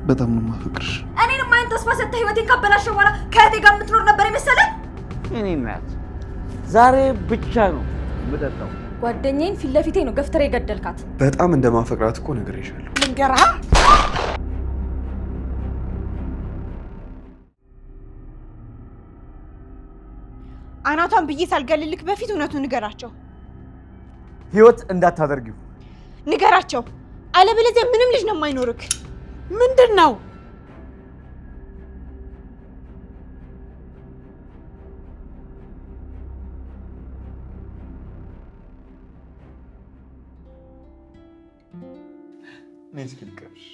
በጣም ነው ማፈቅርሽ። እኔንም ማይን ተስፋ ሰጥተህ ህይወቴን ካበላሸው በኋላ ከእህቴ ጋር የምትኖር ነበር የመሰለህ? እኔ እናት ዛሬ ብቻ ነው የምጠጣው። ጓደኛዬን ፊት ለፊቴ ነው ገፍትሬ የገደልካት። በጣም እንደማፈቅራት እኮ ነግሬሻለሁ። ልንገርህ አናቷን ብዬ ሳልገልልክ በፊት እውነቱን ንገራቸው። ህይወት እንዳታደርጊው ንገራቸው፣ አለበለዚያ ምንም ልጅ ነው የማይኖርክ። ምንድነው? ነይ እስኪ ልቀፍሽ።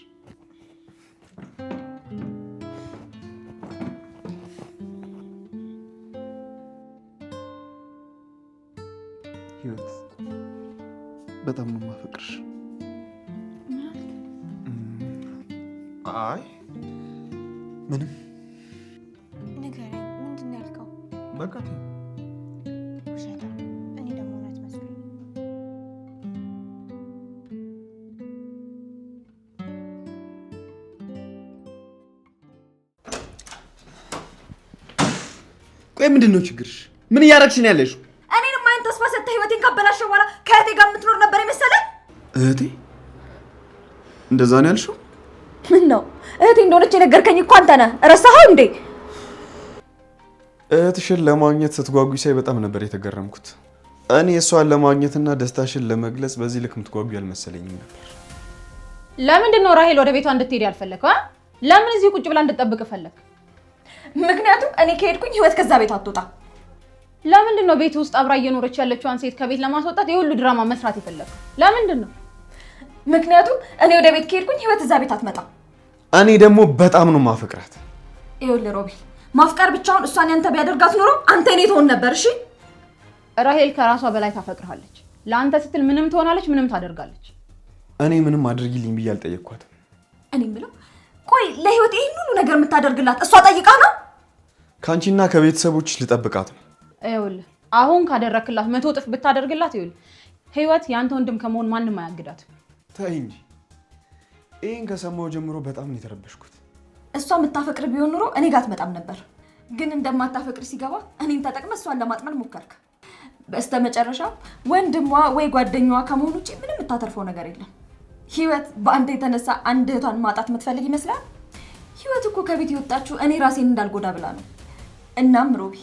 ህይወት በጣም ነው ማፈቅርሽ። አይ ምንም። ንገረኝ፣ ምንድን ነው ያልከው? በቃ ውሸታ። እኔ ደግሞ እውነት መስሎኝ። ቆይ ምንድን ነው ችግርሽ? ምን እያደረግሽ ነው ያለሽው? እኔንም ማይን ተስፋ ሰጥተህ ህይወቴን ካበላሸው በኋላ ከእህቴ ጋር የምትኖር ነበር የመሰለህ? እህቴ? እንደዛ ነው ያልሽው? ምን ነው እህቴ እንደሆነች የነገርከኝ እኮ አንተ ነህ። ረሳኸው እንዴ? እህትሽን ለማግኘት ስትጓጉ ሳይ በጣም ነበር የተገረምኩት። እኔ እሷን ለማግኘትና ደስታሽን ለመግለጽ በዚህ ልክ የምትጓጉ አልመሰለኝም ነበር። ለምንድን ነው ራሄል ወደ ቤቷ እንድትሄድ ያልፈለከው? ለምን እዚህ ቁጭ ብላ እንድትጠብቅ ፈለክ? ምክንያቱም እኔ ከሄድኩኝ ህይወት ከዛ ቤት አትወጣ። ለምንድን ነው ቤት ውስጥ አብራ እየኖረች ያለችዋን ሴት ከቤት ለማስወጣት የሁሉ ድራማ መስራት የፈለከው? ለምንድን ነው? ምክንያቱም እኔ ወደ ቤት ከሄድኩኝ ህይወት እዛ ቤት አትመጣም። እኔ ደግሞ በጣም ነው ማፈቅራት። ይኸውልህ ሮቢ፣ ማፍቀር ብቻውን እሷን ያንተ ቢያደርጋት ኖሮ አንተ እኔ ትሆን ነበር። እሺ ራሄል ከራሷ በላይ ታፈቅርሃለች። ለአንተ ስትል ምንም ትሆናለች፣ ምንም ታደርጋለች። እኔ ምንም አድርጊልኝ ብዬ አልጠየቅኳትም። እኔ የምለው ቆይ ለህይወት ይሄን ሁሉ ነገር የምታደርግላት እሷ ጠይቃ ነው? ከአንቺና ከቤተሰቦችሽ ልጠብቃት ነው። ይኸውልህ አሁን ካደረክላት 100 እጥፍ ብታደርግላት፣ ይኸውልህ ህይወት ያንተ ወንድም ከመሆን ማንም አያግዳትም። ተይ እንጂ። ይሄን ከሰማሁ ጀምሮ በጣም ነው የተረበሽኩት። እሷ የምታፈቅር ቢሆን ኑሮ እኔ ጋር አትመጣም ነበር። ግን እንደማታፈቅር ሲገባ እኔን ተጠቅመህ እሷን ለማጥመድ ሞከርክ። በስተመጨረሻ ወንድሟ ወይ ጓደኛዋ ከመሆኑ ውጪ ምንም የምታተርፈው ነገር የለም። ህይወት በአንተ የተነሳ አንድ እህቷን ማጣት የምትፈልግ ይመስላል? ህይወት እኮ ከቤት የወጣችው እኔ ራሴን እንዳልጎዳ ብላ ነው። እናም ሮቢ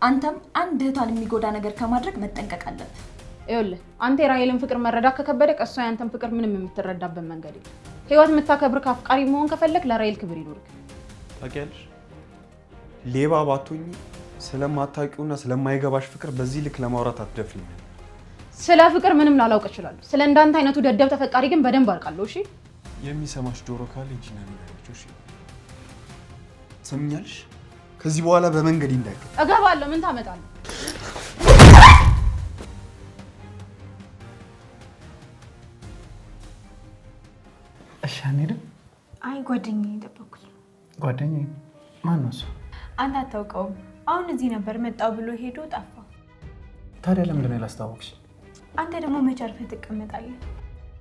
አንተም አንድ እህቷን የሚጎዳ ነገር ከማድረግ መጠንቀቅ አለብህ። ይኸውልህ አንተ የራሄልን ፍቅር መረዳት ከከበደህ እሷ ያንተን ፍቅር ምንም የምትረዳበት መንገድ የለም። ህይወት የምታከብር አፍቃሪ መሆን ከፈለክ ለራሄል ክብር ይኖርክ። ታውቂያለሽ፣ ሌባ ባትሆኚ ስለማታውቂውና ስለማይገባሽ ፍቅር በዚህ ልክ ለማውራት አትደፍሪም። ስለ ፍቅር ምንም ላላውቅ እችላለሁ። ስለ እንዳንተ አይነቱ ደደብ ተፈቃሪ ግን በደንብ አውቃለሁ። እሺ የሚሰማሽ ጆሮ ካለ እንጂና ነገሮች። እሺ ሰምኛለሽ? ከዚህ በኋላ በመንገድ እንዳይቀር እገባለሁ። ምን ታመጣለህ? እሺ አንሄድም? አይ ጓደኛዬ ጠበኩት። ጓደኛዬ ማን ነው እሱ? አንተ አታውቀውም። አሁን እዚህ ነበር መጣው ብሎ ሄዶ ጠፋ። ታዲያ ለምንድን ነው ያላስታወቅሽ? አንተ ደግሞ መቼ አርፈህ ትቀመጣለህ?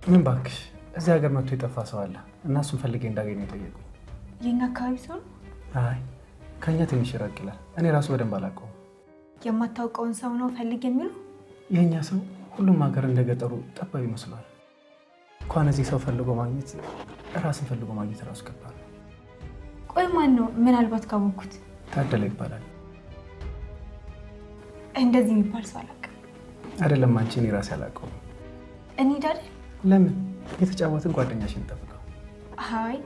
ምን እባክሽ፣ እዚህ ሀገር መጥቶ የጠፋ ሰው አለ እና እሱን ፈልጌ እንዳገኘ የጠየቁኝ። የኛ አካባቢ ሰው ነው? አይ ከኛ ትንሽ ይራቅ ይላል። እኔ ራሱ በደንብ አላውቀውም። የማታውቀውን ሰው ነው ፈልግ የሚሉ? የእኛ ሰው ሁሉም ሀገር እንደገጠሩ ጠባብ ይመስሏል። እንኳን እዚህ ሰው ፈልጎ ማግኘት ራስን ፈልጎ ማግኘት ራሱ ከባድ ነው። ቆይ ማን ነው? ምናልባት ካወቅኩት። ታደለ ይባላል። እንደዚህ የሚባል ሰው አላውቅም። አይደለም አንቺ፣ እኔ ራሴ አላውቀውም። እንሂድ አይደል? ለምን? የተጫወትን ጓደኛሽን ጠብቀው። አይ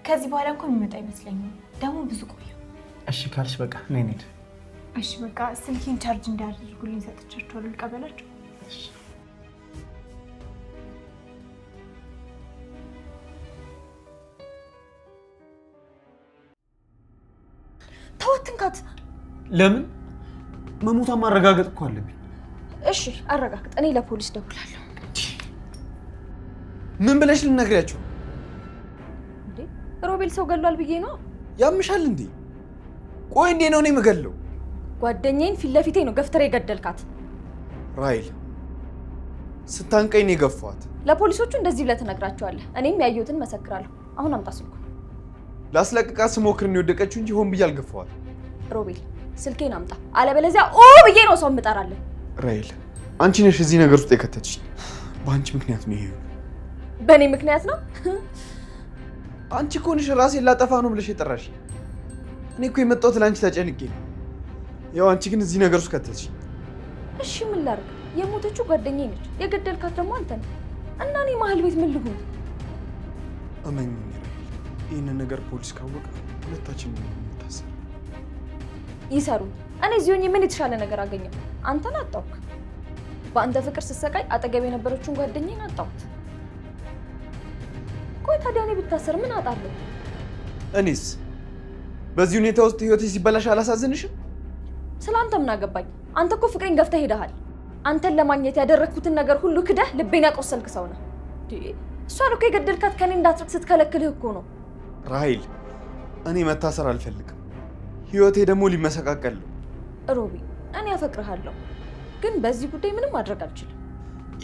ከዚህ በኋላ እንኳን የሚመጣ አይመስለኝም። ደግሞ ብዙ ቆየ። እሺ ካልሽ በቃ ነይ እንሂድ። እሺ በቃ ስልኬን ቻርጅ እንዳያደርጉልኝ ሰጥቻቸዋለሁ። ልቀበላቸው? እሺ ተወትንካት። ለምን? መሞቷን ማረጋገጥ እኮ አለብኝ። እሺ አረጋግጥ። እኔ ለፖሊስ ደውላለሁ። ምን ብለሽ ልነግሪያቸው? እንዴ ሮቤል ሰው ገሏል ብዬ ነው። ያምሻል እንዴ? ቆይ እንዴ ነው እኔ የምገለው? ጓደኛዬን ፊት ለፊቴ ነው ገፍትሬ የገደልካት። ራይል ስታንቀኝ ነው የገፋኋት። ለፖሊሶቹ እንደዚህ ብለህ ትነግራቸዋለህ። እኔም ያየሁትን መሰክራለሁ። አሁን አምጣ ስልኩ። ላስለቅቃት ስሞክር ነው የወደቀችው እንጂ ሆን ብዬ አልገፋዋት። ሮቤል ስልኬን አምጣ፣ አለበለዚያ ብዬ ነው ሰው የምጠራለን። ራይል አንቺ ነሽ እዚህ ነገር ውስጥ የከተትሽኝ። በአንቺ ምክንያት ነው ይሄ። በእኔ ምክንያት ነው? አንቺ እኮ ነሽ ራሴን ላጠፋ ነው ብለሽ የጠራሽኝ። እኔ እኮ የመጣሁት ለአንቺ ተጨንቄ ነው። ያው አንቺ ግን እዚህ ነገር ውስጥ ከተትሽኝ። እሺ ምን ላድርግ? የሞተችው ጓደኛዬ ነች፣ የገደልካት ደግሞ አንተ ነህ። እና እኔ መሀል ቤት ምን ልሁን? እመኚኝ ራይል፣ ይህንን ነገር ፖሊስ ካወቀ ሁለታችንም ነው የምንታሰር። ይሰሩ። እኔ እዚህ ሆኜ ምን የተሻለ ነገር አገኘው? አንተን አጣሁክ። በአንተ ፍቅር ስሰቃይ አጠገብ የነበረችውን ጓደኛዬን አጣሁት። ቆይ ታዲያ እኔ ብታሰር ምን አጣለሁ? እኔስ በዚህ ሁኔታ ውስጥ ህይወቴ ሲበላሽ አላሳዝንሽም? ስለአንተ ምን አገባኝ? አንተ እኮ ፍቅሬን ገፍተህ ሄደሃል። አንተን ለማግኘት ያደረግኩትን ነገር ሁሉ ክደህ ልቤን ያቆሰልክ ሰው ነህ። እሷን እኮ የገደልካት ከኔ እንዳትርቅ ስትከለክልህ እኮ ነው። ራሂል እኔ መታሰር አልፈልግም። ህይወቴ ደግሞ ሊመሰቃቀል ነው። ሮቢ እኔ አፈቅርሃለሁ፣ ግን በዚህ ጉዳይ ምንም ማድረግ አልችልም።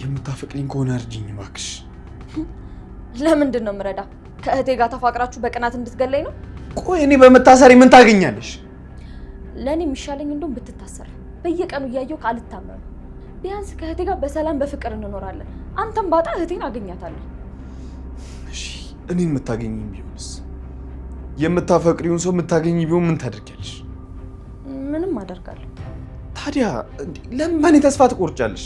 የምታፈቅሪኝ ከሆነ እርጅኝ እባክሽ። ለምንድን ነው የምረዳ? ከእህቴ ጋር ተፋቅራችሁ በቅናት እንድትገለኝ ነው? ቆይ እኔ በመታሰሪ ምን ታገኛለሽ? ለእኔ የሚሻለኝ እንደውም ብትታሰር፣ በየቀኑ እያየሁ ካልታመም። ቢያንስ ከእህቴ ጋር በሰላም በፍቅር እንኖራለን። አንተም ባጣ እህቴን አገኛታለሁ። እሺ እኔን የምታገኝኝ ቢሆንስ? የምታፈቅሪውን ሰው የምታገኝ ቢሆን ምን ታደርጊያለሽ? ምንም አደርጋለሁ። ታዲያ ለምን ተስፋ ትቆርጫለሽ?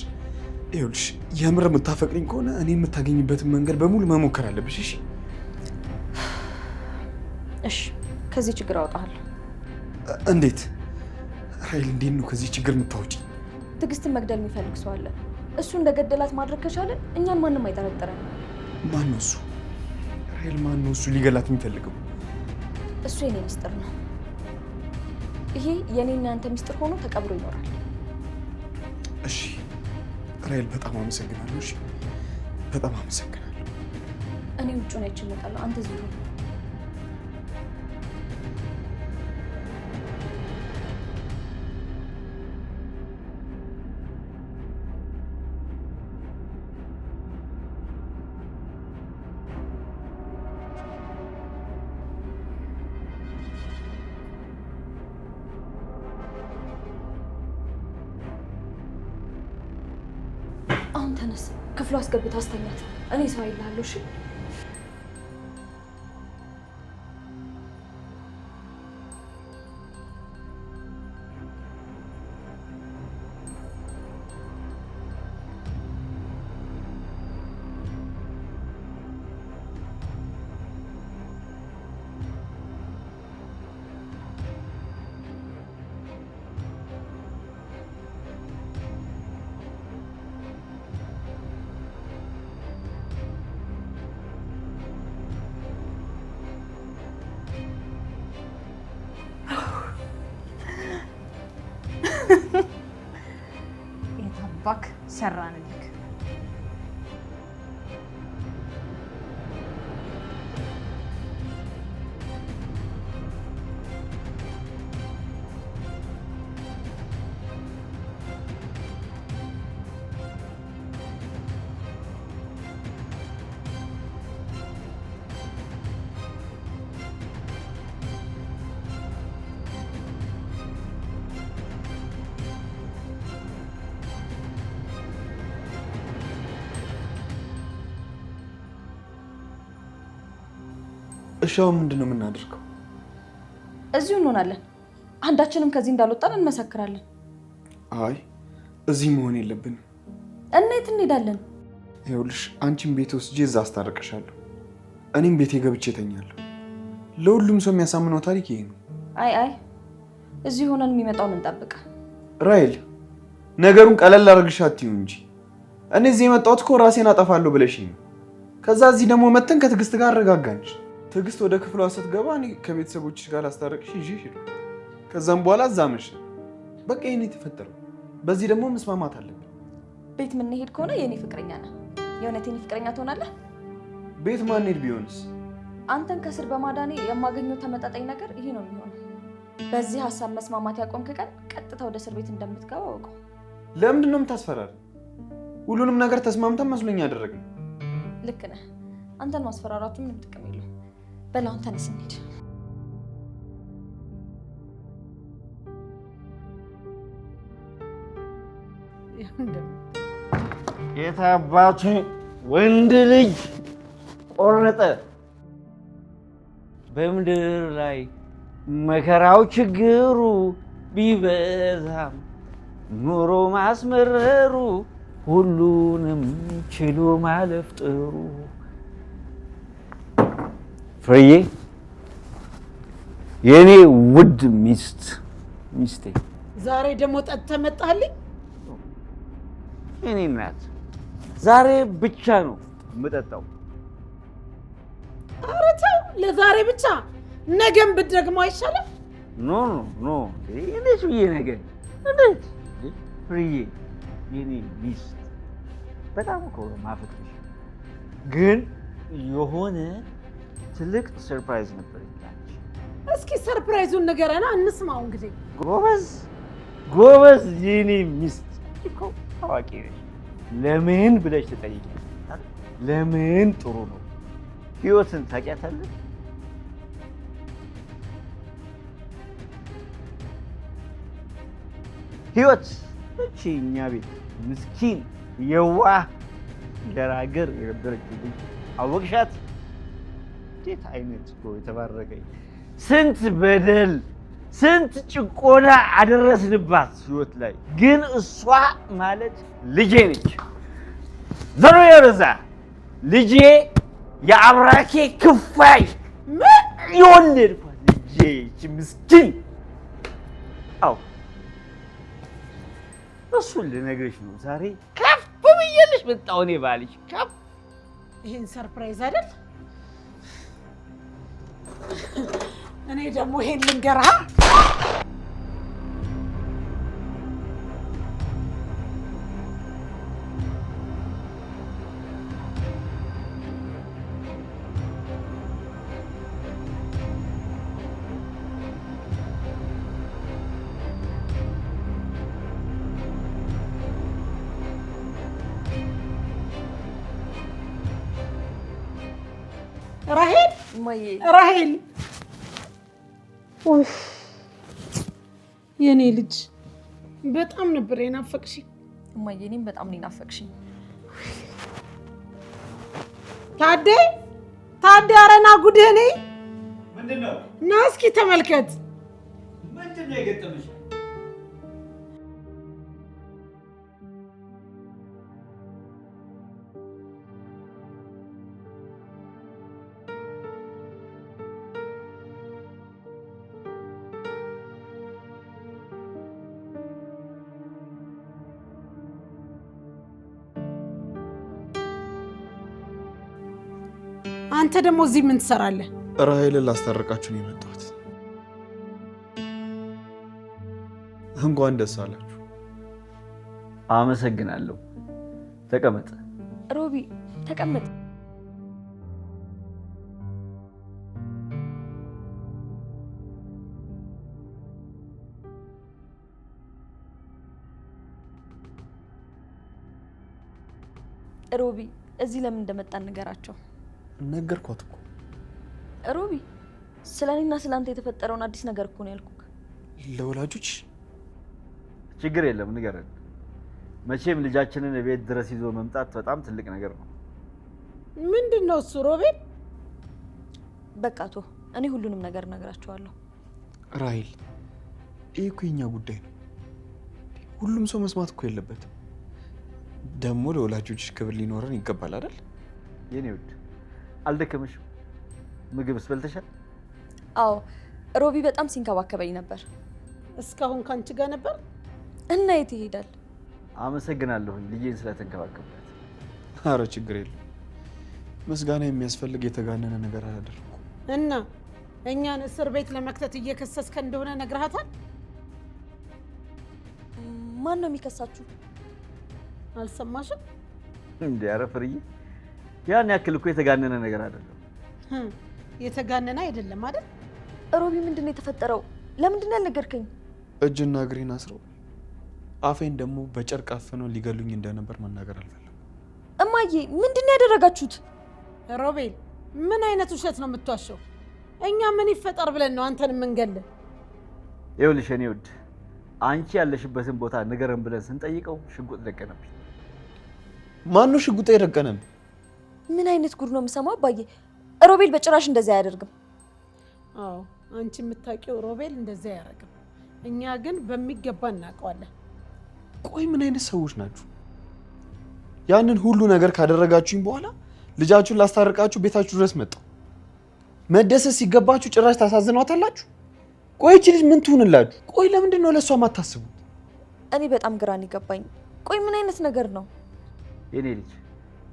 ይኸውልሽ የምር የምታፈቅሪኝ ከሆነ እኔ የምታገኝበትን መንገድ በሙሉ መሞከር አለብሽ። እሺ እሺ፣ ከዚህ ችግር አወጣለሁ። እንዴት ራይል? እንዴት ነው ከዚህ ችግር የምታወጪ? ትዕግስትን መግደል የሚፈልግ ሰው አለ። እሱ እንደገደላት ማድረግ ከቻለን እኛን ማንም አይጠረጥረንም። ማን ነው እሱ? ራይል ማን ነው እሱ ሊገላት የሚፈልገው? እሱ የኔ ሚስጥር ነው። ይሄ የኔና ያንተ ሚስጥር ሆኖ ተቀብሮ ይኖራል። እሺ ራይል በጣም አመሰግናለሁ። እሺ በጣም አመሰግናለሁ። እኔ ውጭ ነው እመጣለሁ። አንተ እዚህ ሁን። አሁን ተነስ፣ ክፍሉ አስገብተህ አስተኛት። እኔ ሰው አይልሃለሁ። እሺ የታባክ ሰራንልክ። እሺ አሁን ምንድን ነው የምናደርገው? እዚሁ እንሆናለን። አንዳችንም ከዚህ እንዳልወጣን እንመሰክራለን። አይ እዚህ መሆን የለብንም። እንዴት እንሄዳለን? ይኸውልሽ አንቺን ቤት ወስጄ እዛ አስታርቅሻለሁ። እኔም ቤቴ ገብቼ እተኛለሁ። ለሁሉም ሰው የሚያሳምነው ታሪክ ይሄ ነው። አይ እዚህ ሆነን የሚመጣውን እንጠብቅ። ራይል ነገሩን ቀለል አድርግሽ አትይው እንጂ እኔ እዚህ የመጣሁት እኮ ራሴን አጠፋለሁ ብለሽኝ ነው። ከዛ እዚህ ደግሞ መተን ከትዕግስት ጋር አረጋጋንሽ። ትዕግስት ወደ ክፍሏ ስትገባ እኔ ከቤተሰቦችሽ ጋር አስታርቅሽ ይዤሽ ሄድኩ። ከዛም በኋላ እዛ መሸ። በቃ ይሄን የተፈጠረው። በዚህ ደግሞ መስማማት አለብን። ቤት የምንሄድ ከሆነ የኔ ፍቅረኛ ነህ። የእውነት የኔ ፍቅረኛ ትሆናለህ? ቤት ማንሄድ ቢሆንስ? አንተን ከስር በማዳኔ የማገኘው ተመጣጣኝ ነገር ይሄ ነው የሚሆነው። በዚህ ሀሳብ መስማማት ያቆምክ ቀን ቀጥታ ወደ እስር ቤት እንደምትገባ አውቀው። ለምንድን ነው የምታስፈራሪ? ሁሉንም ነገር ተስማምተን መስሎኝ ያደረግነው። ልክ ነህ። አንተን ማስፈራራቱ ምንም ጥቅም የለውም። በል አሁን ተነስ እንሂድ። የታባቱ ወንድ ልጅ ቆረጠ። በምድር ላይ መከራው ችግሩ ቢበዛም ኑሮ ማስመረሩ ሁሉንም ችሎ ማለፍ ጥሩ። ፍሬዬ የኔ ውድ ሚስቴ ዛሬ ደግሞ ጠጥተህ መጣልኝ። የኔ እናት ዛሬ ብቻ ነው የምጠጣው። ኧረ ተው፣ ለዛሬ ብቻ ነገም ብትደግሞ አይሻልም? ኖ እንዴት ብዬ ነገ እንዴት? ፍሬዬ የኔ ሚስት በጣም እኮ ማፈቅርሽ፣ ግን የሆነ ትልቅ ሰርፕራይዝ ነበር ይላች። እስኪ ሰርፕራይዙን ንገረና እንስማው። እንግዲህ ጎበዝ የኔ ሚስት እኮ ታዋቂ ነሽ። ለምን ብለሽ ትጠይቂያለሽ? ለምን ጥሩ ነው። ህይወትን ታውቂያታለሽ? ህይወት እቺ እኛ ቤት ምስኪን የዋህ ገራገር የነበረች ልጅ አወቅሻት? እንዴት አይነት እኮ የተባረከኝ! ስንት በደል ስንት ጭቆና አደረስንባት ህይወት ላይ፣ ግን እሷ ማለት ልጄ ነች። ዘሮ የረዛ ልጄ የአብራኬ ክፋይ የወለድኳት ልጄ እቺ ምስኪን። አዎ እሱን ልነግርሽ ነው ዛሬ ከፍ ብዬልሽ መጣሁ። እኔ ባልሽ ከፍ ይሄን ሰርፕራይዝ አይደል? እኔ ደግሞ ይሄን ልንገርህ። ራሄል የኔ ልጅ በጣም ነበር የናፈቅሽኝ። እማዬ እኔም በጣም ነው የናፈቅሽኝ። ታዴ ኧረ ና ጉድህ። እኔ ምንድነው? ና እስኪ ተመልከት። ምንድነው የገጠመሽ? አንተ ደግሞ እዚህ ምን ትሰራለህ? ራሄልን ላስታርቃችሁ ነው የመጣሁት። እንኳን ደስ አላችሁ። አመሰግናለሁ። ተቀመጥ። ሮቢ ተቀመጥ። ሮቢ እዚህ ለምን እንደመጣን ንገራቸው። ነገርኳት እኮ ሮቢ። ስለኔና ስላንተ የተፈጠረውን አዲስ ነገር እኮ ነው ያልኩህ። ለወላጆች ችግር የለም ንገረን። መቼም ልጃችንን ቤት ድረስ ይዞ መምጣት በጣም ትልቅ ነገር ነው። ምንድነው እሱ ሮቤል? በቃ ቶ እኔ ሁሉንም ነገር እነግራቸዋለሁ። ራሄል ይህ እኮ የኛ ጉዳይ ነው። ሁሉም ሰው መስማት እኮ የለበትም። ደግሞ ለወላጆች ክብር ሊኖረን ይገባል አይደል? የኔ ውድ አልደከመሽም? ምግብስ በልተሻል? አዎ ሮቢ በጣም ሲንከባከበኝ ነበር። እስካሁን ካንቺ ጋር ነበር እና የት ይሄዳል? አመሰግናለሁኝ ልጄን ስለተንከባከብላት። አረ ችግር የለም። ምስጋና የሚያስፈልግ የተጋነነ ነገር አላደረኩም። እና እኛን እስር ቤት ለመክተት እየከሰስከ እንደሆነ ነግረሃታል? ማን ነው የሚከሳችሁ? አልሰማሽም እንዴ? ኧረ ፍርዬ ያን ያክል እኮ የተጋነነ ነገር አይደለም። የተጋነነ አይደለም አይደል? ሮቢ ምንድነው የተፈጠረው? ለምንድን ነው ያልነገርከኝ? እጅና እግሬን አስረው አፌን ደግሞ በጨርቅ አፍነው ሊገሉኝ እንደነበር መናገር አልፈለኩም። እማዬ ምንድን ነው ያደረጋችሁት? ሮቤል ምን አይነት ውሸት ነው የምትዋሸው? እኛ ምን ይፈጠር ብለን ነው አንተን የምንገልህ? ይኸውልሽ የኔ ውድ አንቺ ያለሽበትን ቦታ ንገረን ብለን ስንጠይቀው ሽጉጥ ደቀነብኝ። ማነው ሽጉጥ የደቀነብኝ? ምን አይነት ጉድ ነው የምሰማው አባዬ? ሮቤል በጭራሽ እንደዛ አያደርግም። አዎ አንቺ የምታውቂው ሮቤል እንደዛ አያደርግም። እኛ ግን በሚገባ እናውቀዋለን። ቆይ ምን አይነት ሰዎች ናችሁ? ያንን ሁሉ ነገር ካደረጋችሁኝ በኋላ ልጃችሁን ላስታርቃችሁ ቤታችሁ ድረስ መጣሁ። መደሰት ሲገባችሁ ጭራሽ ታሳዝኗታላችሁ። ቆይ እቺ ልጅ ምን ትሁንላችሁ? ቆይ ለምንድን ነው ለሷ የማታስቡት? እኔ በጣም ግራን ይገባኝ። ቆይ ምን አይነት ነገር ነው? የኔ ልጅ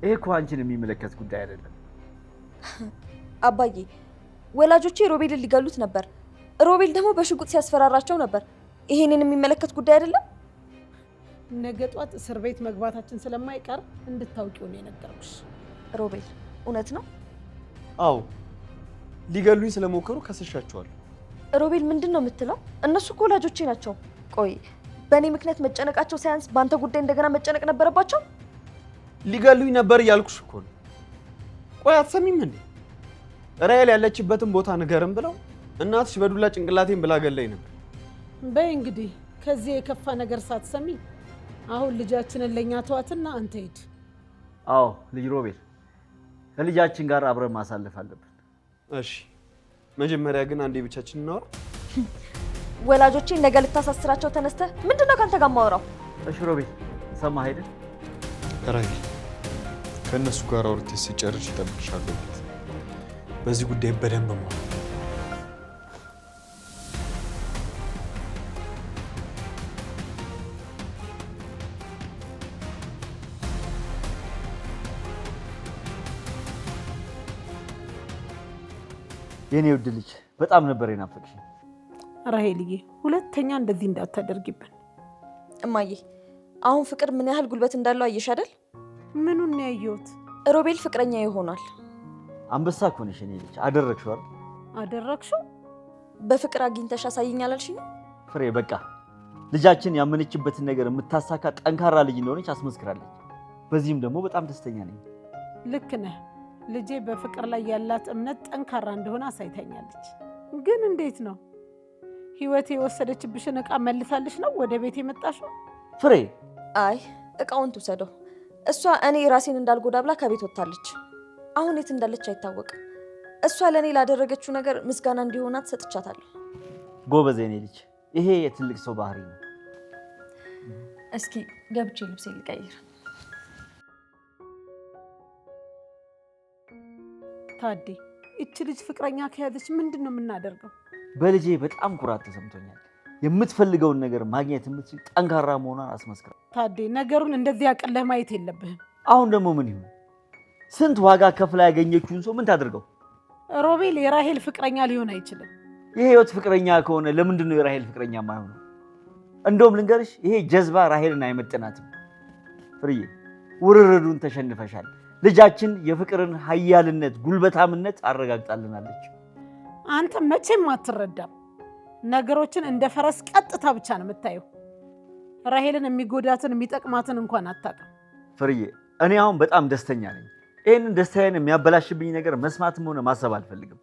ይሄ እኮ አንቺን የሚመለከት ጉዳይ አይደለም። አባዬ ወላጆቼ ሮቤልን ሊገሉት ነበር። ሮቤል ደግሞ በሽጉጥ ሲያስፈራራቸው ነበር። ይሄንን የሚመለከት ጉዳይ አይደለም። ነገ ጧት እስር ቤት መግባታችን ስለማይቀር እንድታውቂው ነው የነገርኩሽ። ሮቤል እውነት ነው? አዎ ሊገሉኝ ስለሞከሩ ከሰሻቸዋለሁ። ሮቤል ምንድን ነው የምትለው? እነሱ እኮ ወላጆቼ ናቸው። ቆይ በእኔ ምክንያት መጨነቃቸው ሳያንስ በአንተ ጉዳይ እንደገና መጨነቅ ነበረባቸው? ሊገሉኝ ነበር እያልኩሽ እኮ ነው። ቆይ አትሰሚም እንዴ? ራሔል ያለችበትን ቦታ ንገርም ብለው እናትሽ በዱላ ጭንቅላቴን ብላ ገለኝ ነበር። በይ እንግዲህ ከዚህ የከፋ ነገር ሳትሰሚ አሁን ልጃችንን ለኛ ተዋትና አንተ ሂድ። አዎ ልጅ ሮቤል ከልጃችን ጋር አብረን ማሳለፍ አለብን። እሺ መጀመሪያ ግን አንዴ ብቻችን እናወራ። ወላጆቼ ነገ ልታሳስራቸው ተነስተህ ምንድነው ካንተ ጋር ማወራው? እሺ ሮቤል ሰማህ አይደል? ራሔል ከእነሱ ጋር አውርተሽ ሲጨርሽ እጠብቅሻለሁ። በዚህ ጉዳይ በደንብ ማለት የኔ ውድ ልጅ በጣም ነበር የናፈቅሽኝ። ራሔልዬ ሁለተኛ እንደዚህ እንዳታደርጊብን። እማዬ አሁን ፍቅር ምን ያህል ጉልበት እንዳለው አየሽ አይደል? ምኑን ነው ያየሁት? ሮቤል ፍቅረኛ ይሆናል። አንበሳ እኮ ነሽ የኔ ልጅ። አደረግሽው አይደል? አደረግሽው? በፍቅር አግኝተሽ አሳይኝ አላልሽኝ? ፍሬ በቃ ልጃችን ያመነችበትን ነገር የምታሳካ ጠንካራ ልጅ እንደሆነች አስመስክራለች። በዚህም ደግሞ በጣም ደስተኛ ነኝ። ልክ ነህ። ልጄ በፍቅር ላይ ያላት እምነት ጠንካራ እንደሆነ አሳይታኛለች። ግን እንዴት ነው ህይወቴ የወሰደችብሽን እቃ መልሳልሽ ነው ወደ ቤት የመጣሽው? ፍሬ አይ እቃውን ትውሰደው። እሷ እኔ ራሴን እንዳልጎዳ ብላ ከቤት ወጥታለች። አሁን የት እንዳለች አይታወቅም። እሷ ለእኔ ላደረገችው ነገር ምስጋና እንዲሆናት ሰጥቻታለሁ። ጎበዝ የኔ ልጅ፣ ይሄ የትልቅ ሰው ባህሪ ነው። እስኪ ገብቼ ልብሴ ልቀይር። ታዴ እቺ ልጅ ፍቅረኛ ከያዘች ምንድን ነው የምናደርገው? በልጄ በጣም ኩራት ተሰምቶኛል። የምትፈልገውን ነገር ማግኘት የምትችል ጠንካራ መሆኗን አስመስክራ። ታዴ ነገሩን እንደዚህ አቅለህ ማየት የለብህም። አሁን ደግሞ ምን ይሁን? ስንት ዋጋ ከፍላ ያገኘችውን ሰው ምን ታድርገው? ሮቤል የራሔል ፍቅረኛ ሊሆን አይችልም። የህይወት ፍቅረኛ ከሆነ ለምንድን ነው የራሔል ፍቅረኛ የማይሆነው? እንደውም ልንገርሽ፣ ይሄ ጀዝባ ራሔልን አይመጥናትም። ፍርዬ ውርርዱን ተሸንፈሻል። ልጃችን የፍቅርን ኃያልነት ጉልበታምነት አረጋግጣልናለች። አንተ መቼም አትረዳም። ነገሮችን እንደ ፈረስ ቀጥታ ብቻ ነው የምታየው። ራሔልን የሚጎዳትን የሚጠቅማትን እንኳን አታውቅም። ፍርዬ እኔ አሁን በጣም ደስተኛ ነኝ። ይህንን ደስታዬን የሚያበላሽብኝ ነገር መስማትም ሆነ ማሰብ አልፈልግም።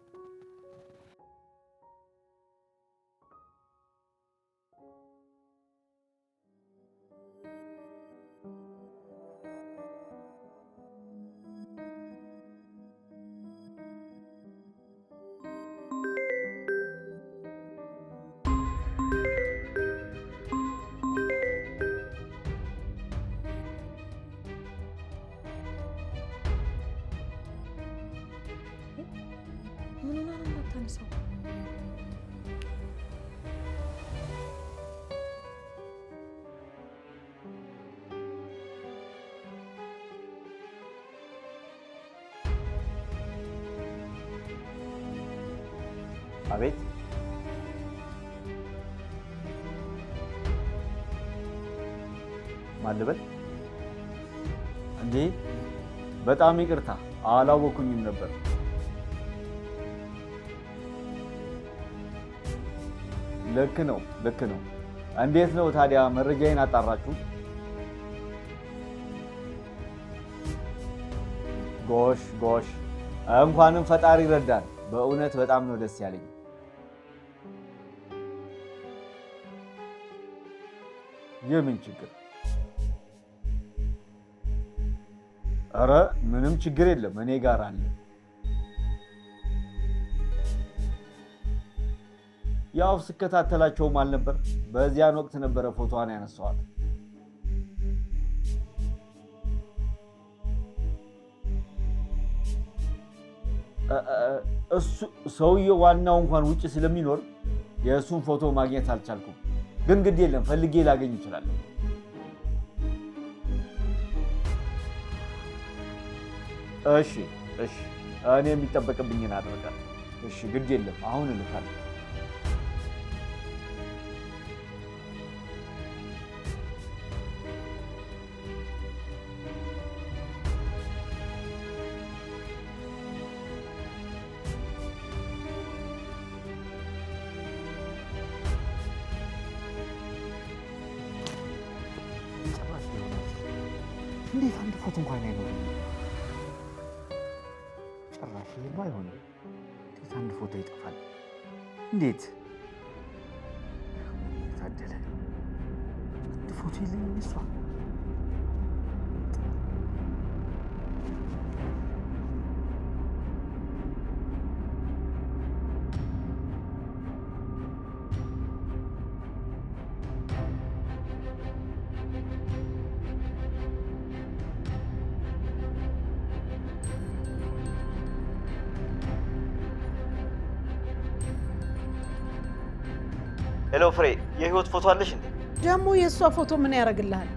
አቤት ማልበል እንዴ? በጣም ይቅርታ አላወኩኝም ነበር። ልክ ነው። እንዴት ነው ታዲያ መረጃዬን አጣራችሁ? ጎሽ እንኳንም ፈጣሪ ረዳን። በእውነት በጣም ነው ደስ ያለኝ። የምን ችግር? ኧረ ምንም ችግር የለም፣ እኔ ጋር አለ። ያው ስከታተላቸውም አልነበር? በዚያን ወቅት ነበረ ፎቶዋን ያነሳዋት። እሱ ሰውዬው ዋናው እንኳን ውጭ ስለሚኖር የእሱን ፎቶ ማግኘት አልቻልኩም። ግን ግድ የለም ፈልጌ ላገኝ እችላለሁ። እሺ እኔ የሚጠበቅብኝን አደርጋለሁ። እሺ ግድ የለም አሁን እልካለሁ። እንዴት አንድ ፎቶ እንኳን አይኖርም? ጭራሽ ይሄማ አይሆንም። እንዴት አንድ ፎቶ ይጠፋል? እንዴት ታደለ? አንድ ፎቶ የለኝም እሷ። ሄሎ ፍሬ፣ የህይወት ፎቶ አለሽ እንዴ? ደግሞ የእሷ ፎቶ ምን ያደርግልሃል?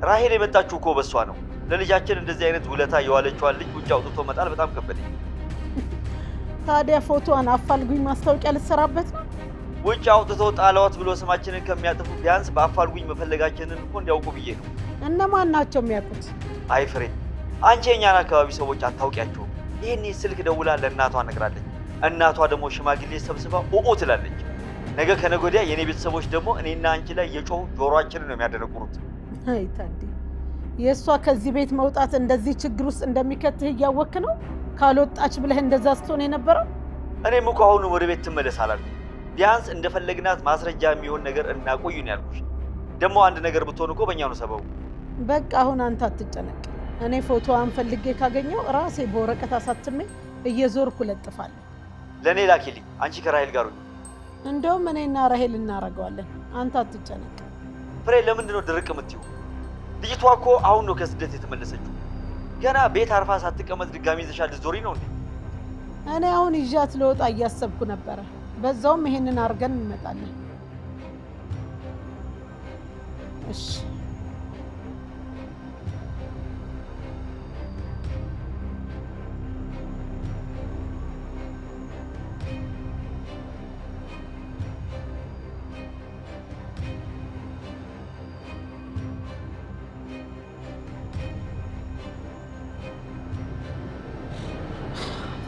ራሄል የመጣችው እኮ በሷ ነው። ለልጃችን እንደዚህ አይነት ውለታ የዋለችዋን ልጅ ውጭ አውጥቶ መጣል በጣም ከበደኝ። ታዲያ ፎቶዋን አፋልጉኝ ማስታወቂያ ልትሰራበት ነው? ውጭ አውጥቶ ጣላዋት ብሎ ስማችንን ከሚያጥፉ ቢያንስ በአፋልጉኝ መፈለጋችንን እኮ እንዲያውቁ ብዬ ነው። እነማን ናቸው የሚያውቁት? አይ ፍሬ፣ አንቺ የኛን አካባቢ ሰዎች አታውቂያቸውም። ይህኔ ስልክ ደውላ ለእናቷ ነግራለች። እናቷ ደግሞ ሽማግሌ ሰብስባ ኦኦ ትላለች። ነገ ከነገ ወዲያ የኔ ቤተሰቦች ደግሞ እኔና አንቺ ላይ የጮሁ ጆሮአችንን ነው የሚያደነቁሩት። አይ ታዲ፣ የእሷ ከዚህ ቤት መውጣት እንደዚህ ችግር ውስጥ እንደሚከትህ እያወክ ነው ካልወጣች ብለህ እንደዛ ስትሆን የነበረው? እኔም እኮ አሁን ወደ ቤት ትመለስ አላልኩም። ቢያንስ እንደፈለግናት ማስረጃ የሚሆን ነገር እናቆዩ ነው ያልኩሽ። ደግሞ አንድ ነገር ብትሆን እኮ በእኛ ነው ሰበቡ። በቃ አሁን አንተ አትጨነቅ። እኔ ፎቶዋን ፈልጌ ካገኘው ራሴ በወረቀት አሳትሜ እየዞርኩ ለጥፋለሁ። ለእኔ ላኪልኝ። አንቺ ከራሄል ጋር ሁኚ። እንደውም እኔና ራሄል እናደርገዋለን። አንተ አትጨነቅ። ፍሬ፣ ለምንድን ነው ድርቅ የምትይው? ልጅቷ እኮ አሁን ነው ከስደት የተመለሰችው። ገና ቤት አርፋ ሳትቀመጥ ድጋሚ ይዘሻል ልትዞሪ ነው እንዴ? እኔ አሁን ይዣት ልወጣ እያሰብኩ ነበረ። በዛውም ይሄንን አድርገን እንመጣለን። እሺ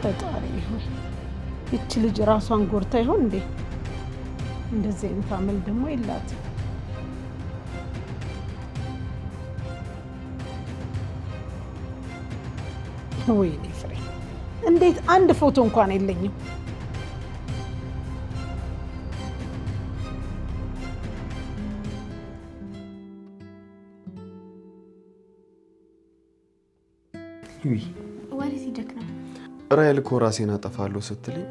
ፈጣሪ ይሁን። ይቺ ልጅ ራሷን ጎርታ ይሆን እንዴ? እንደዚህ አይነት አመል ደግሞ የላትም። ወይኔ ፍሬ፣ እንዴት አንድ ፎቶ እንኳን የለኝም? ወዴት ሂደክ ነው? ራሄል እኮ ራሴን አጠፋለሁ ስትልኝ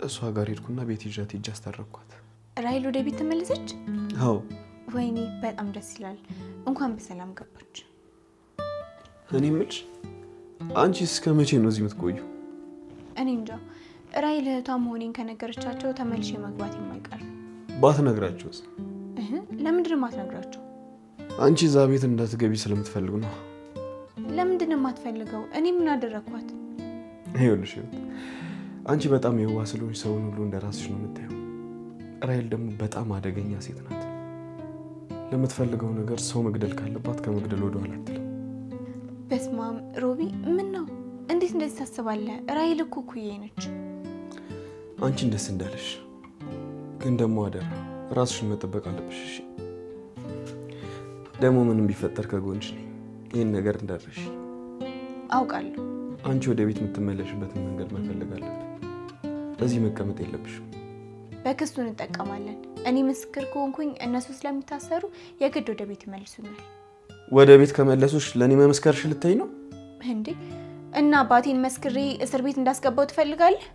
እሷ ጋር ሄድኩና ቤት ይዣት ሂጅ አስታረኳት። ራሄል ወደ ቤት ተመለሰች? አዎ። ወይኔ በጣም ደስ ይላል። እንኳን በሰላም ገባች። እኔ የምልሽ አንቺ እስከ መቼ ነው እዚህ የምትቆዩ? እኔ እንጃ። ራሄል እህቷ መሆኔን ከነገረቻቸው ተመልሼ መግባት የማይቀር። ባትነግራቸውስ? ለምንድን ነው የማትነግራቸው? አንቺ እዛ ቤት እንዳትገቢ ስለምትፈልግ ነው። ለምንድን ነው የማትፈልገው? እኔ ምን አደረኳት? ይኸውልሽ አንቺ በጣም የዋህ ስለሆንሽ ሰውን ሁሉ እንደራስሽ ነው የምታየው። ራሄል ደግሞ በጣም አደገኛ ሴት ናት። ለምትፈልገው ነገር ሰው መግደል ካለባት ከመግደል ወደ ኋላ አትልም። በስማም ሮቢ፣ ምን ነው? እንዴት እንደዚህ ታስባለህ? ራሄል እኮ እኩዬ ነች። አንቺን ደስ እንዳለሽ፣ ግን ደግሞ አደራ ራስሽን መጠበቅ አለብሽ። እሺ? ደግሞ ምንም ቢፈጠር ከጎንሽ ነኝ። ይህን ነገር እንዳትረሺ። አውቃለሁ። አንቺ ወደ ቤት የምትመለሽበትን መንገድ መፈለግ አለብን። እዚህ መቀመጥ የለብሽም። በክሱ እንጠቀማለን። እኔ ምስክር ከሆንኩኝ እነሱ ስለሚታሰሩ የግድ ወደ ቤት ይመልሱኛል። ወደ ቤት ከመለሱሽ ለእኔ መመስከርሽ ልታይ ነው እንዴ? እና አባቴን መስክሬ እስር ቤት እንዳስገባው ትፈልጋለህ?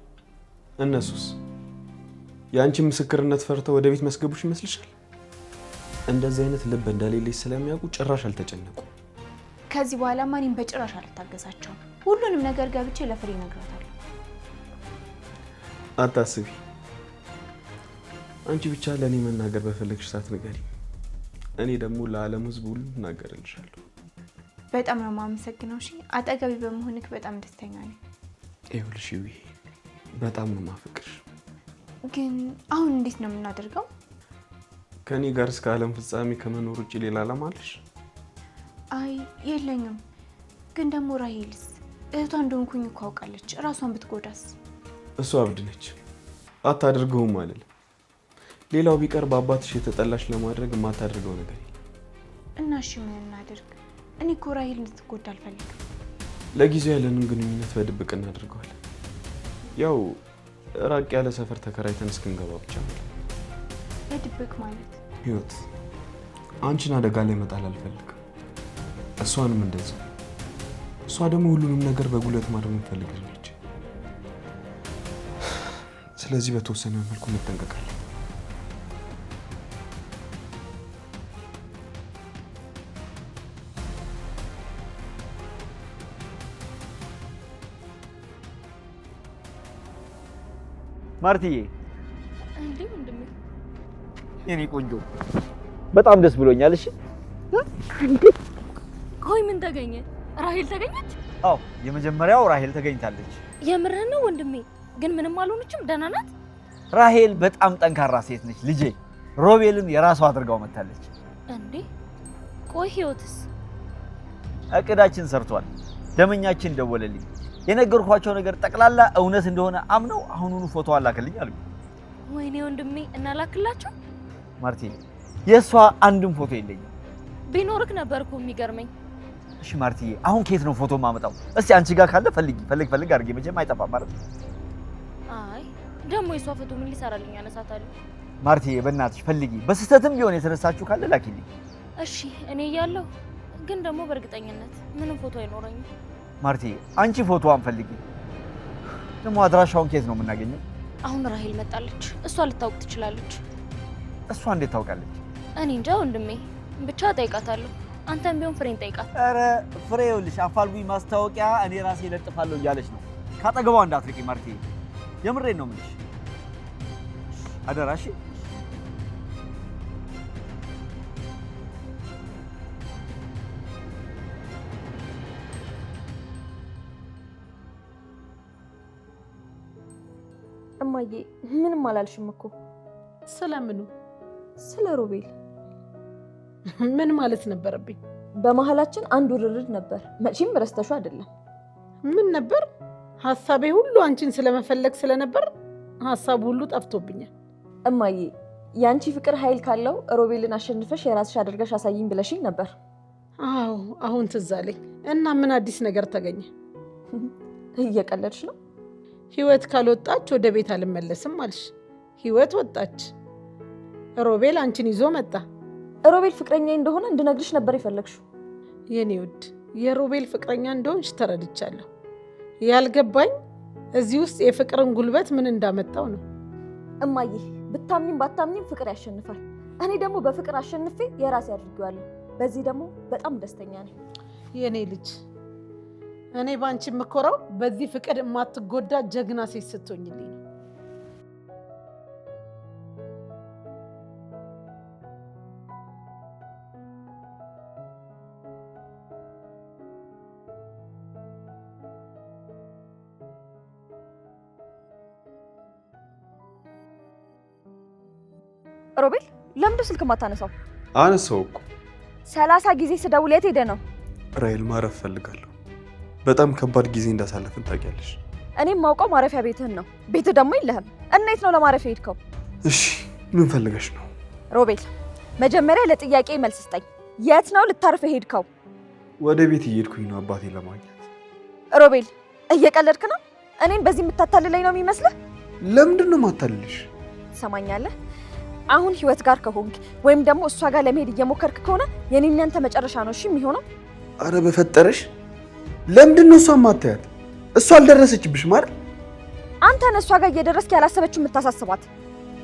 እነሱስ የአንቺን ምስክርነት ፈርተው ወደ ቤት መስገቡሽ ይመስልሻል? እንደዚህ አይነት ልብ እንደሌለሽ ስለሚያውቁ ጭራሽ አልተጨነቁ። ከዚህ በኋላ ማንም በጭራሽ አልታገሳቸውም። ሁሉንም ነገር ገብቼ ለፍሬ እነግራታለሁ። አታስቢ። አንቺ ብቻ ለእኔ መናገር በፈለግሽ ሰዓት ንገሪ። እኔ ደግሞ ለዓለም ሕዝብ ሁሉ እናገርልሻለሁ። በጣም ነው የማመሰግነው። እሺ አጠገቢ በመሆንክ በጣም ደስተኛ ነኝ። ይኸውልሽ ይሄ በጣም ነው የማፈቅርሽ። ግን አሁን እንዴት ነው የምናደርገው? ከኔ ጋር እስከ ዓለም ፍጻሜ ከመኖር ውጭ ሌላ ዓላማ አለሽ? አይ የለኝም። ግን ደግሞ ራሄልስ እህቷ እንደሆንኩኝ እኮ አውቃለች። እራሷን ብትጎዳስ? እሷ አብድ ነች፣ አታደርገውም አልልም። ሌላው ቢቀር በአባትሽ የተጠላሽ ለማድረግ የማታደርገው ነገር የለም። እና እሺ ምን እናድርግ? እኔ እኮ ራሄል እንድትጎዳ አልፈልግም። ለጊዜው ያለንን ግንኙነት በድብቅ እናደርገዋለን። ያው ራቅ ያለ ሰፈር ተከራይተን እስክንገባ ብቻ ነው። በድብቅ ማለት ህይወት አንቺን አደጋ ላይ መጣል አልፈልግም፣ እሷንም እንደዚያው። እሷ ደግሞ ሁሉንም ነገር በጉልበት ማድረግ ትፈልጋለች። ስለዚህ በተወሰነ መልኩ እንጠንቀቃለን። ማርትዬ እንዴ ወንድሜ፣ የኔ ቆንጆ በጣም ደስ ብሎኛል። እሺ ቆይ ምን ተገኘ? ራሄል ተገኘች? አዎ የመጀመሪያው ራሄል ተገኝታለች። የምርህን ነው ወንድሜ? ግን ምንም አልሆነችም? ደህና ናት? ራሄል በጣም ጠንካራ ሴት ነች ልጄ። ሮቤልን የራሷ አድርጋው መታለች። እንዴ ቆይ ህይወትስ? እቅዳችን ሰርቷል። ደመኛችን ደወለልኝ። የነገርኳቸው ነገር ጠቅላላ እውነት እንደሆነ አምነው አሁኑኑ ፎቶ አላከልኝ አሉ። ወይኔ ወንድሜ እናላክላቸው። ማርቲ የሷ አንድም ፎቶ የለኝም። ቢኖርክ ነበር እኮ የሚገርመኝ። እሺ ማርቲዬ አሁን ከየት ነው ፎቶ ማመጣው? እስቲ አንቺ ጋር ካለ ፈልግ አድርጌ መቼም አይጠፋም ማለት ነው። አይ ደግሞ የሷ ፎቶ ምን ሊሰራልኝ ያነሳታለሁ? ማርቲዬ በእናትሽ ፈልጊ። በስህተትም ቢሆን የተነሳችሁ ካለ ላኪልኝ። እሺ እኔ እያለሁ ግን ደግሞ በእርግጠኝነት ምንም ፎቶ አይኖረኝም። ማርቲዬ አንቺ ፎቶዋን ፈልጊ። ደግሞ አድራሻውን ከየት ነው የምናገኘው? አሁን ራሄል መጣለች። እሷ ልታውቅ ትችላለች። እሷ እንዴት ታውቃለች? እኔ እንጃ ወንድሜ፣ ብቻ ጠይቃታለሁ። አንተም ቢሆን ፍሬን ጠይቃት። ኧረ ፍሬ ይኸውልሽ አፋልጉኝ ማስታወቂያ እኔ ራሴ እለጥፋለሁ እያለች ነው። ካጠገቧ እንዳትርቂ ማርቲዬ፣ የምሬን ነው የምልሽ። አደራሽ እማዬ ምንም አላልሽም እኮ። ስለምኑ? ስለ ሮቤል። ምን ማለት ነበረብኝ? በመሀላችን አንድ ውርርድ ነበር። መቼም ረስተሽው አይደለም። ምን ነበር? ሀሳቤ ሁሉ አንቺን ስለመፈለግ ስለነበር ሀሳቡ ሁሉ ጠፍቶብኛል። እማዬ ያንቺ ፍቅር ኃይል ካለው ሮቤልን አሸንፈሽ የራስሽ አድርገሽ አሳይኝ ብለሽኝ ነበር። አዎ አሁን ትዝ አለኝ። እና ምን አዲስ ነገር ተገኘ? እየቀለድሽ ነው? ህይወት ካልወጣች ወደ ቤት አልመለስም አልሽ። ህይወት ወጣች። ሮቤል አንቺን ይዞ መጣ። ሮቤል ፍቅረኛ እንደሆነ እንድነግርሽ ነበር የፈለግሽው። የኔ ውድ የሮቤል ፍቅረኛ እንደሆንሽ ተረድቻለሁ። ያልገባኝ እዚህ ውስጥ የፍቅርን ጉልበት ምን እንዳመጣው ነው። እማዬ ብታምኝም ባታምኝም ፍቅር ያሸንፋል። እኔ ደግሞ በፍቅር አሸንፌ የራሴ አድርጌዋለሁ። በዚህ ደግሞ በጣም ደስተኛ ነኝ። የኔ ልጅ እኔ ባንቺ የምኮራው በዚህ ፍቅር የማትጎዳ ጀግና ሴት ስትሆኝልኝ ነው። ሮቤል ለምንድን ስልክ ማታነሳው? አነሳው እኮ 30 ጊዜ ስደውል የት ሄደ ነው? ራሄል ማረፍ ፈልጋለሁ። በጣም ከባድ ጊዜ እንዳሳለፍን ታውቂያለሽ። እኔም ማውቀው ማረፊያ ቤትህን ነው። ቤትህ ደግሞ የለህም። እንዴት ነው ለማረፊያ ሄድከው? እሺ ምን ፈልገሽ ነው? ሮቤል መጀመሪያ ለጥያቄ መልስ ስጠኝ። የት ነው ልታርፍ ሄድከው? ወደ ቤት እየሄድኩኝ ነው አባቴን ለማግኘት። ሮቤል እየቀለድክ ነው? እኔን በዚህ የምታታልለኝ ነው የሚመስልህ? ለምንድን ነው የማታልልሽ? ትሰማኛለህ? አሁን ህይወት ጋር ከሆንክ ወይም ደግሞ እሷ ጋር ለመሄድ እየሞከርክ ከሆነ የኔና ያንተ መጨረሻ ነው እሺ የሚሆነው። አረ በፈጠረሽ ለምንድን ነው እሷ ማታያት? እሷ አልደረሰችብሽም አይደል? አንተ ነህ እሷ ጋር እየደረስክ ያላሰበችው የምታሳስባት።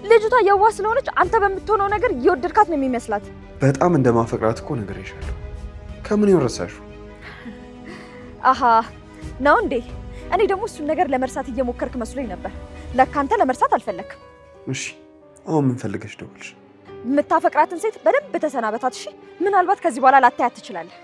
ልጅቷ የዋህ ስለሆነች አንተ በምትሆነው ነገር እየወደድካት ነው የሚመስላት። በጣም እንደማፈቅራት እኮ ነግሬሻለሁ። ከምን ይወረሳሹ? አሃ ነው እንዴ? እኔ ደግሞ እሱን ነገር ለመርሳት እየሞከርክ መስሎኝ ነበር። ለካ አንተ ለመርሳት አልፈለክም። እሺ አሁን ምን ፈልገሽ ደወልሽ? የምታፈቅራትን ሴት በደንብ ተሰናበታት እሺ። ምናልባት ከዚህ በኋላ ላታያት ትችላለህ።